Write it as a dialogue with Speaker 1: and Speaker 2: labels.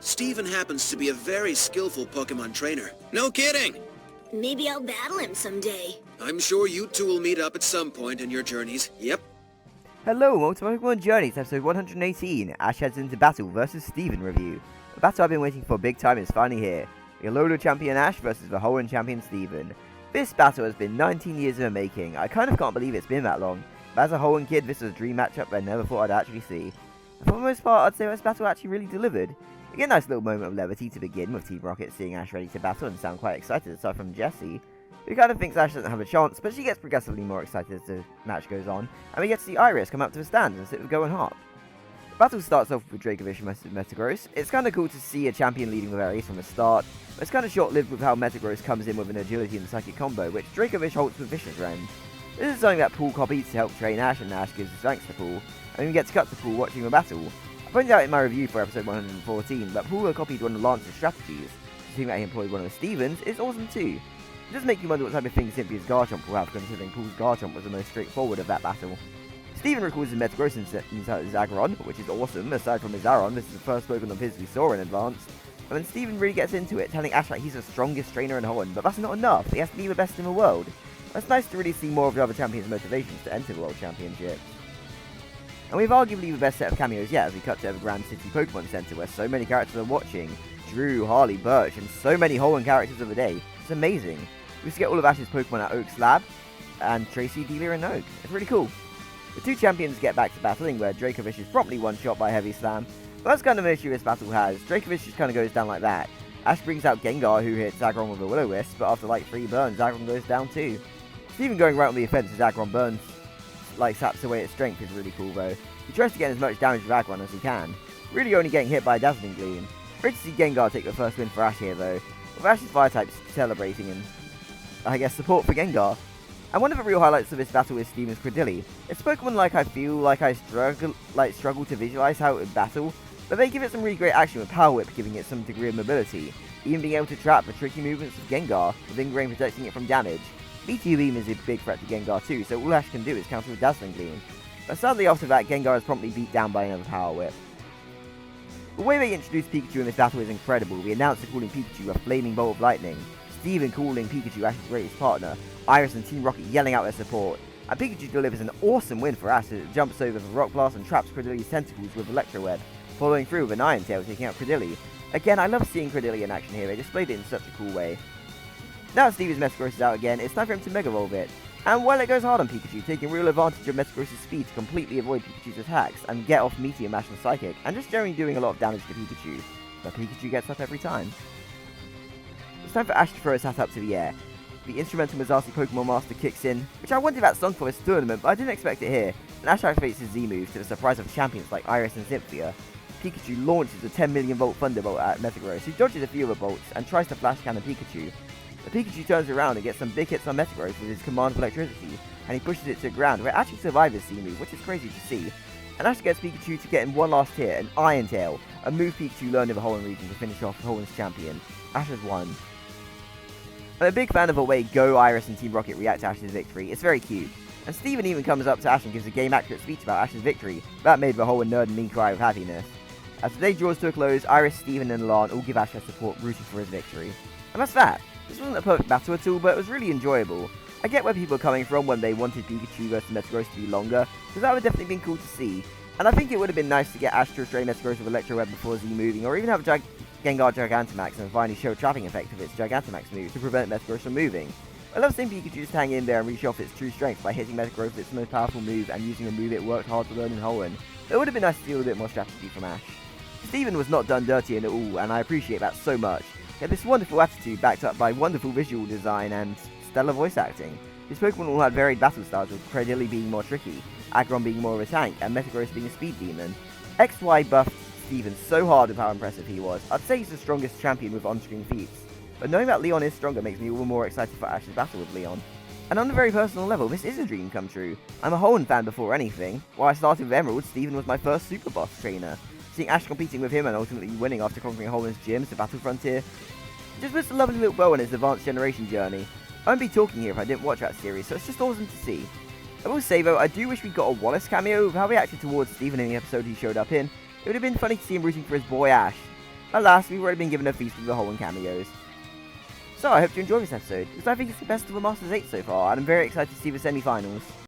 Speaker 1: Steven happens to be a very skillful Pokemon trainer. No kidding!
Speaker 2: Maybe I'll battle him someday.
Speaker 1: I'm sure you two will meet up at some point in your journeys. Yep.
Speaker 3: Hello and welcome to Pokemon Journeys, episode 118, Ash heads into battle versus Steven review. The battle I've been waiting for big time is finally here. The Alola champion Ash versus the Hoenn champion Steven. This battle has been 19 years in the making. I kind of can't believe it's been that long. But as a Hoenn kid, this was a dream matchup I never thought I'd actually see. And for the most part, I'd say this battle actually really delivered. We get a nice little moment of levity to begin, with Team Rocket seeing Ash ready to battle and sound quite excited aside from Jessie, who kind of thinks Ash doesn't have a chance, but she gets progressively more excited as the match goes on, and we get to see Iris come up to the stand and sit with Go and Hop. The battle starts off with Dracovish versus Metagross. It's kind of cool to see a champion leading with Aries from the start, but it's kind of short-lived with how Metagross comes in with an agility and psychic combo, which Dracovish holds with Vicious Rend. This is something that Paul copied to help train Ash, and Ash gives his thanks to Paul, and we get to cut to Paul watching the battle. I pointed out in my review for episode 114 that Paul copied one of Lance's strategies, so seeing that he employed one of Steven's is awesome too. It does make you wonder what type of thing Cynthia's Garchomp will have, considering Paul's Garchomp was the most straightforward of that battle. Steven recalls his Metagross inside his Aggron, which is awesome. Aside from his Aron, this is the first Pokemon of his we saw in advance. And then Steven really gets into it, telling Ash that he's the strongest trainer in Hoenn, but that's not enough. He has to be the best in the world. It's nice to really see more of the other champions' motivations to enter the World Championship. And we have arguably the best set of cameos yet as we cut to Evergrande City Pokemon Center, where so many characters are watching. Drew, Harley, Birch, and so many Hoenn characters of the day. It's amazing. We used to get all of Ash's Pokemon at Oak's lab, and Tracy, Delia, and Oak. It's really cool. The two champions get back to battling, where Dracovish is promptly one-shot by Heavy Slam. But that's kind of an issue this battle has. Dracovish just kind of goes down like that. Ash brings out Gengar, who hits Aggron with a Will-O-Wisp, but after like 3 burns, Aggron goes down too. Steven going right on the offense as Aggron burns, like saps away its strength is really cool though. He tries to get as much damage with Aggron as he can, really only getting hit by Dazzling Gleam. Great to see Gengar take the first win for Ash here though, with Ash's fire types celebrating and, I guess, support for Gengar. And one of the real highlights of this battle is Steven's Credilli. It's Pokemon like I feel like I struggle to visualize how it would battle, but they give it some really great action with Power Whip giving it some degree of mobility, even being able to trap the tricky movements of Gengar, with Ingrain protecting it from damage. BT Beam is a big threat to Gengar too, so all Ash can do is counter with Dazzling Gleam. But sadly after that, Gengar is promptly beat down by another Power Whip. The way they introduced Pikachu in this battle is incredible. The announcer calling Pikachu a Flaming Bolt of Lightning, Steven calling Pikachu Ash's greatest partner, Iris and Team Rocket yelling out their support, and Pikachu delivers an awesome win for Ash as it jumps over the Rock Blast and traps Credilli's tentacles with Electro Web, following through with an Iron Tail taking out Credilli. Again, I love seeing Credilli in action here, they displayed it in such a cool way. Now that Steven's Metagross is out again, it's time for him to Mega Evolve it. And while it goes hard on Pikachu, taking real advantage of Metagross's speed to completely avoid Pikachu's attacks and get off Meteor Mash and Psychic, and just generally doing a lot of damage to Pikachu. But Pikachu gets up every time. It's time for Ash to throw his hat up to the air. The instrumental Mazzasi Pokemon Master kicks in, which I wanted that song for this tournament, but I didn't expect it here, and Ash activates his Z-move to the surprise of champions like Iris and Cynthia. Pikachu launches a 10 million volt Thunderbolt at Metagross, who dodges a few of the bolts and tries to Flash Cannon Pikachu. But Pikachu turns around and gets some big hits on Metagross with his command of electricity, and he pushes it to the ground, where it actually survives his Z-move, which is crazy to see. And Ash gets Pikachu to get in one last hit, an Iron Tail, a move Pikachu learned in the Hoenn region to finish off Hoenn's champion. Ash has won. I'm a big fan of the way Go, Iris and Team Rocket react to Ash's victory. It's very cute. And Steven even comes up to Ash and gives a game-accurate speech about Ash's victory. That made the Hoenn nerd and me cry with happiness. As the day draws to a close, Iris, Steven and Lan all give Ash their support, rooting for his victory. And that's that. This wasn't a perfect battle at all, but it was really enjoyable. I get where people are coming from when they wanted Pikachu versus Metagross to be longer, because that would have definitely been cool to see. And I think it would have been nice to get Ash to restrain Metagross with Electro Web before Z-moving, or even have Gengar Gigantamax and finally show a trapping effect of its Gigantamax move to prevent Metagross from moving. I love seeing Pikachu just hang in there and reach off its true strength by hitting Metagross with its most powerful move and using a move it worked hard to learn in Hoenn. It would have been nice to see a little bit more strategy from Ash. Steven was not done dirty at all, and I appreciate that so much. He had this wonderful attitude backed up by wonderful visual design and stellar voice acting. His Pokemon all had varied battle styles, with Credilli being more tricky, Aggron being more of a tank, and Metagross being a speed demon. XY buffed Steven so hard with how impressive he was. I'd say he's the strongest champion with on-screen feats. But knowing that Leon is stronger makes me all the more excited for Ash's battle with Leon. And on a very personal level, this is a dream come true. I'm a Hoenn fan before anything. While I started with Emerald, Steven was my first Super Boss trainer. Seeing Ash competing with him and ultimately winning after conquering Hoenn's gyms to Battle Frontier just puts a lovely little bow on his advanced generation journey. I wouldn't be talking here if I didn't watch that series, so it's just awesome to see. I will say though, I do wish we got a Wallace cameo with how he acted towards Steven in the episode he showed up in. It would have been funny to see him rooting for his boy Ash. Alas, we've already been given a feast of the Hoenn cameos. So I hope you enjoyed this episode, because I think it's the best of the Masters 8 so far, and I'm very excited to see the semi-finals.